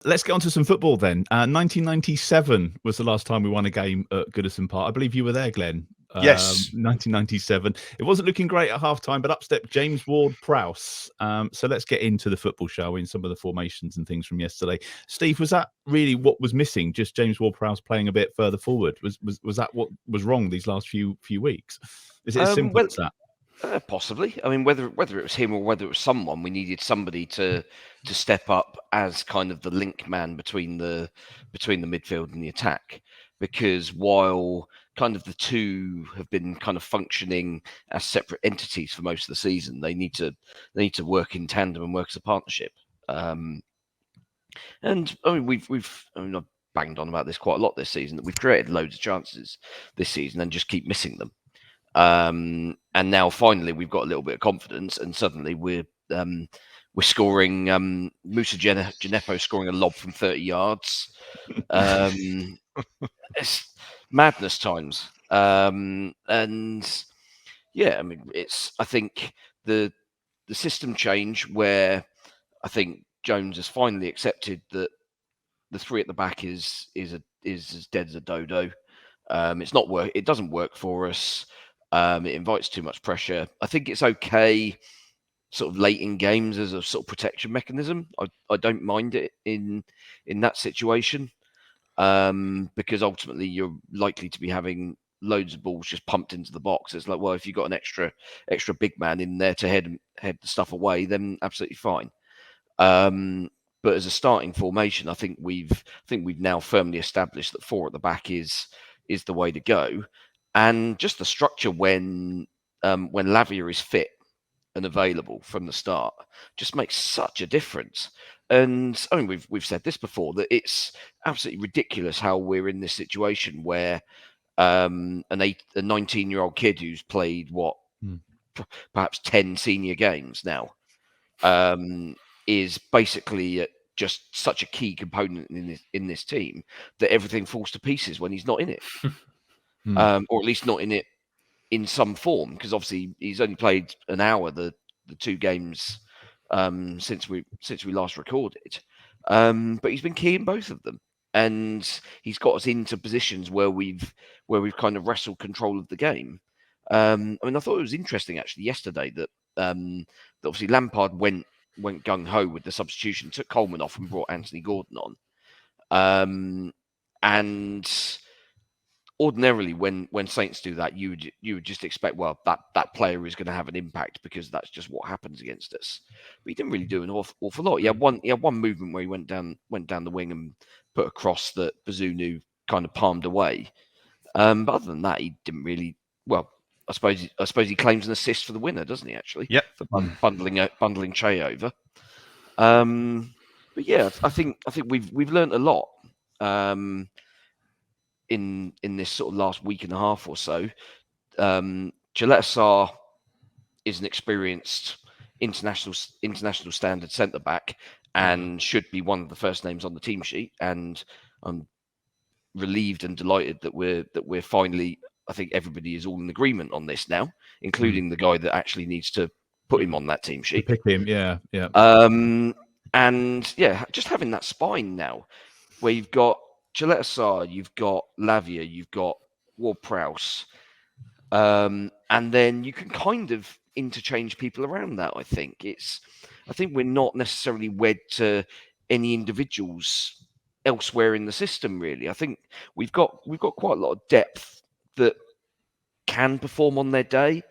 Let's get on to some football then. 1997 was the last time we won a game at Goodison Park. I believe you were there, Glenn. Yes. 1997. It wasn't looking great at half-time, but up stepped James Ward-Prowse. So let's get into the football, shall we, and some of the formations and things from yesterday. Steve, was that really what was missing? Just James Ward-Prowse playing a bit further forward? Was that what was wrong these last few weeks? Is it as simple as that? Possibly. I mean, whether it was him or whether it was someone, we needed somebody to step up as kind of the link man between the midfield and the attack. Because while kind of the two have been kind of functioning as separate entities for most of the season, they need to work in tandem and work as a partnership. And I mean, I've banged on about this quite a lot this season, that we've created loads of chances this season and just keep missing them. And now finally we've got a little bit of confidence, and suddenly we're scoring. Musa Gineppo scoring a lob from 30 yards. It's madness times. And yeah, I mean, I think the system change where I think Jones has finally accepted that the three at the back is as dead as a dodo. It's not work. It doesn't work for us. It invites too much pressure. I think it's okay sort of late in games as a sort of protection mechanism. I don't mind it in that situation, because ultimately you're likely to be having loads of balls just pumped into the box. It's like, well, if you've got an extra big man in there to head the stuff away, then absolutely fine. But as a starting formation, I think we've now firmly established that four at the back is the way to go. And just the structure when Lavia is fit and available from the start just makes such a difference. And I mean, we've said this before, that it's absolutely ridiculous how we're in this situation where a 19-year-old kid who's played perhaps 10 senior games now is basically just such a key component in this team that everything falls to pieces when he's not in it. Or at least not in it in some form, because obviously he's only played an hour the two games since we last recorded, but he's been key in both of them, and he's got us into positions where we've kind of wrestled control of the game. I mean, I thought it was interesting actually yesterday that obviously Lampard went gung ho with the substitution, took Coleman off and brought Anthony Gordon on, and ordinarily, when Saints do that, you would just expect, well, that player is going to have an impact because that's just what happens against us. But he didn't really do an awful lot. He had one movement where he went down the wing and put a cross that Bazunu kind of palmed away. But other than that, he didn't really. Well, I suppose he claims an assist for the winner, doesn't he? Actually, yep, for bundling Che over. But yeah, I think we've learned a lot. In this sort of last week and a half or so, Jaleta is an experienced international standard centre back and should be one of the first names on the team sheet. And I'm relieved and delighted that we're finally. I think everybody is all in agreement on this now, including the guy that actually needs to put him on that team sheet. Pick him, yeah. And yeah, just having that spine now, where you've got Jaleta, you've got Lavia, you've got Ward-Prowse, and then you can kind of interchange people around that. I think we're not necessarily wed to any individuals elsewhere in the system. Really, I think we've got quite a lot of depth that can perform on their day,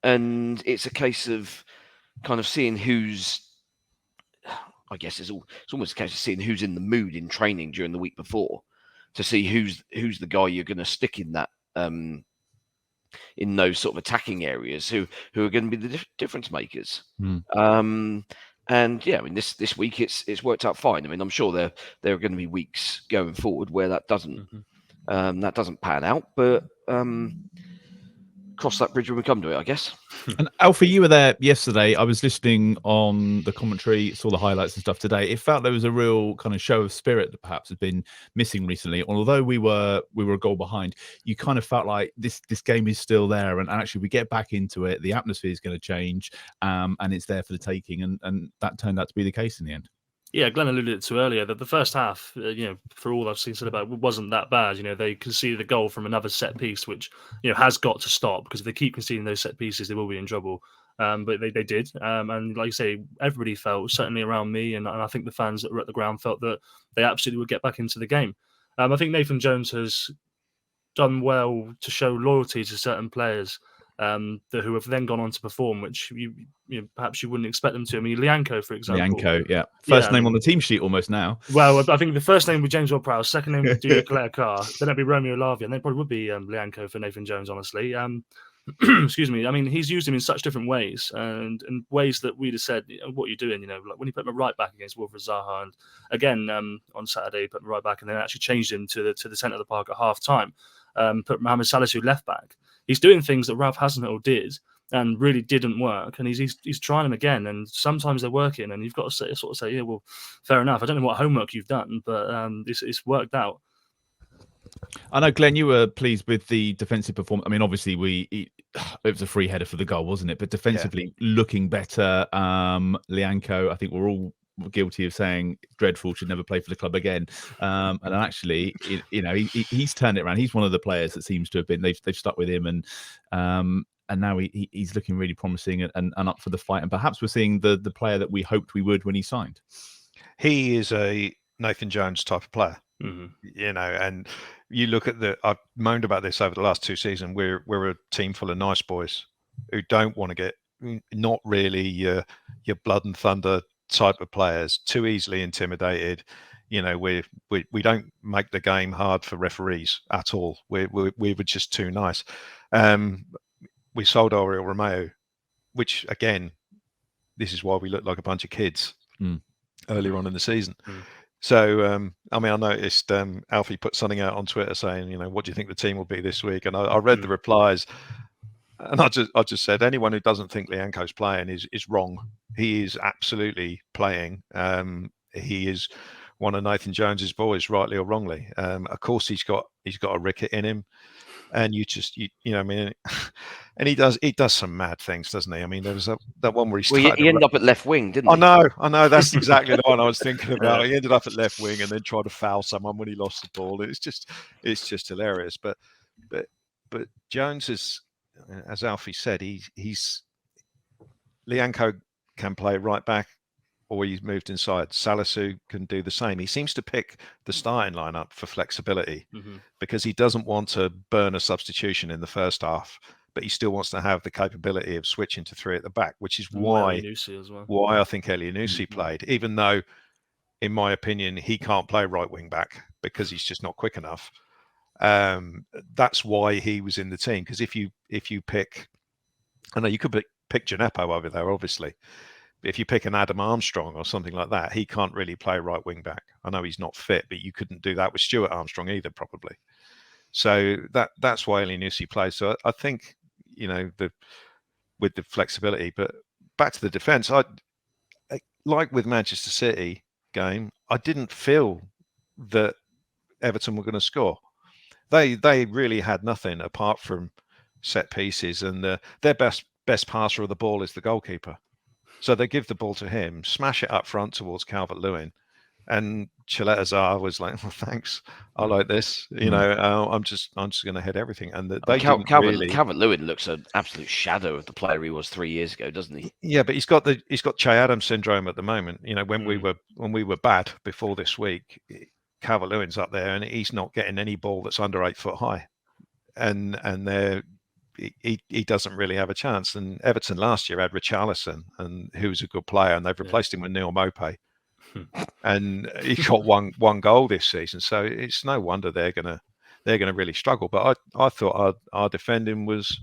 and it's a case of kind of seeing who's. I guess it's almost a case of seeing who's in the mood in training during the week before, to see who's the guy you're going to stick in that in those sort of attacking areas, who are going to be the difference makers. And yeah, I mean this week it's worked out fine. I mean, I'm sure there are going to be weeks going forward where that doesn't pan out, but cross that bridge when we come to it, I guess. And Alfie, you were there yesterday. I was listening on the commentary, saw the highlights and stuff today. It felt there was a real kind of show of spirit that perhaps has been missing recently. Although we were a goal behind, you kind of felt like this game is still there, and actually we get back into it. The atmosphere is going to change, and it's there for the taking, and that turned out to be the case in the end. Yeah, Glenn alluded to earlier that the first half, for all I've seen said about it, wasn't that bad. They conceded a goal from another set piece, which has got to stop, because if they keep conceding those set pieces, they will be in trouble. But they did, and like you say, everybody felt, certainly around me, and I think the fans that were at the ground felt that they absolutely would get back into the game. I think Nathan Jones has done well to show loyalty to certain players, who have then gone on to perform, which perhaps you wouldn't expect them to. I mean, Lianco, for example. Lianco, yeah. Yeah, First I name mean, on the team sheet almost now. well, I think the first name would be James Ward-Prowse, second name would be Cour, then it'd be Romeo Lavia, and then probably would be Lianco for Nathan Jones, honestly. Excuse me. I mean, he's used him in such different ways, and ways that we'd have said, what are you doing? Like when he put him right back against Wilfred Zaha, and again on Saturday he put him right back, and then actually changed him to the centre of the park at half time. Put Mohamed Salisu left back. He's doing things that Ralph Hasenhüttl did and really didn't work, and he's trying them again, and sometimes they're working, and you've got to sort of say, yeah, well, fair enough. I don't know what homework you've done, but it's worked out. I know, Glenn, you were pleased with the defensive performance. I mean, obviously, it was a free header for the goal, wasn't it? But defensively, looking better. Lianco, I think we're all guilty of saying dreadful, should never play for the club again. And actually, he's turned it around. He's one of the players that seems to have been, they've stuck with him, and now he's looking really promising and up for the fight. And perhaps we're seeing the player that we hoped we would when he signed. He is a Nathan Jones type of player. Mm-hmm. And you look at I've moaned about this over the last 2 seasons. We're a team full of nice boys who don't want to get, not really your blood and thunder type of players, too easily intimidated. We don't make the game hard for referees at all. We were just too nice. We sold Oriol Romeo, which again, this is why we look like a bunch of kids earlier on in the season. So, I mean, I noticed Alfie put something out on Twitter saying, what do you think the team will be this week? And I read the replies, and I just said, anyone who doesn't think Lianco's playing is wrong. He is absolutely playing. He is one of Nathan Jones's boys, rightly or wrongly. Of course, he's got a ricket in him. And I mean, and he does some mad things, doesn't he? I mean, there was that one where he started. Well, he ended up at left wing, didn't he? I know. That's exactly the one I was thinking about. He ended up at left wing and then tried to foul someone when he lost the ball. It's just hilarious. But Jones is, as Alfie said, he's Lianco can play right back, or he's moved inside. Salisu can do the same. He seems to pick the starting lineup for flexibility because he doesn't want to burn a substitution in the first half, but he still wants to have the capability of switching to 3 at the back, which is why I think Elyounoussi played, even though, in my opinion, he can't play right wing back because he's just not quick enough. That's why he was in the team, because if you pick, I know you could pick Gineppo over there, obviously. If you pick an Adam Armstrong or something like that, he can't really play right wing back. I know he's not fit, but you couldn't do that with Stuart Armstrong either, probably. So that's why Elyounoussi plays. So I think, with the flexibility. But back to the defence, I like with Manchester City game, I didn't feel that Everton were going to score. They really had nothing apart from set pieces, and their best passer of the ball is the goalkeeper. So they give the ball to him, smash it up front towards Calvert-Lewin, and Chileta was like, well, "Thanks, I like this." I'm just going to head everything. And they Calvert-Lewin looks an absolute shadow of the player he was 3 years ago, doesn't he? Yeah, but he's got Che Adams syndrome at the moment. When we were bad before this week, Calvert-Lewin's up there and he's not getting any ball that's under 8 foot high, and he doesn't really have a chance. And Everton last year had Richarlison, and who was a good player, and they've replaced him with Neil Maupay, and he got one goal this season. So it's no wonder they're gonna really struggle. But I thought our defending was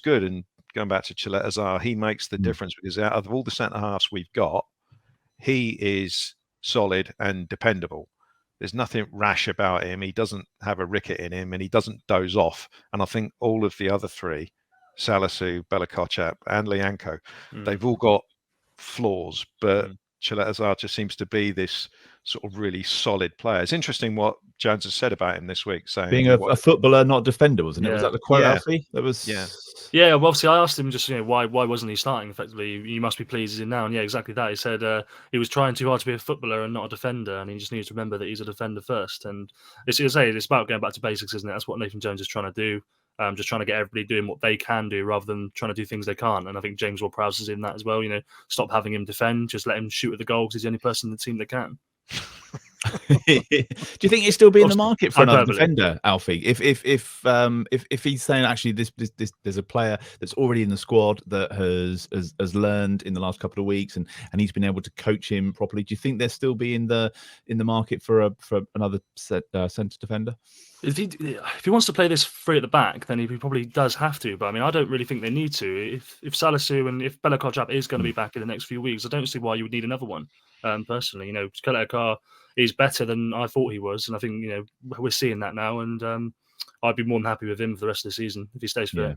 good. And going back to Chileta, he makes the difference, because out of all the centre halves we've got, he is solid and dependable. There's nothing rash about him. He doesn't have a ricket in him, and he doesn't doze off. And I think all of the other three, Salisu, Bella-Kotchap, and Lianco, they've all got flaws. But Caleta-Car just seems to be this sort of really solid player. It's interesting what Jones has said about him this week, saying being a footballer, not a defender, wasn't it? Was Yeah. that the quote, Yeah. Alfie? That was. Yeah, well, obviously, I asked him just, why wasn't he starting? Effectively, you must be pleased he's in now, and yeah, exactly that. He said he was trying too hard to be a footballer and not a defender, and he just needs to remember that he's a defender first. And it's about going back to basics, isn't it? That's what Nathan Jones is trying to do. Just trying to get everybody doing what they can do rather than trying to do things they can't. And I think James Ward-Prowse is in that as well. Stop having him defend, just let him shoot at the goal because he's the only person in the team that can. Do you think he'll still be in the market for another Hyperbole. defender, Alfie? If he's saying actually this there's a player that's already in the squad that has learned in the last couple of weeks and he's been able to coach him properly, do you think they'll still be in the market for another centre defender? If he wants to play this free at the back, then he probably does have to. But I mean, I don't really think they need to. If Salisu and if Bella-Kotchap is going to be back in the next few weeks, I don't see why you would need another one. Personally, Caleta-Car is better than I thought he was, and I think we're seeing that now. And I'd be more than happy with him for the rest of the season if he stays fit.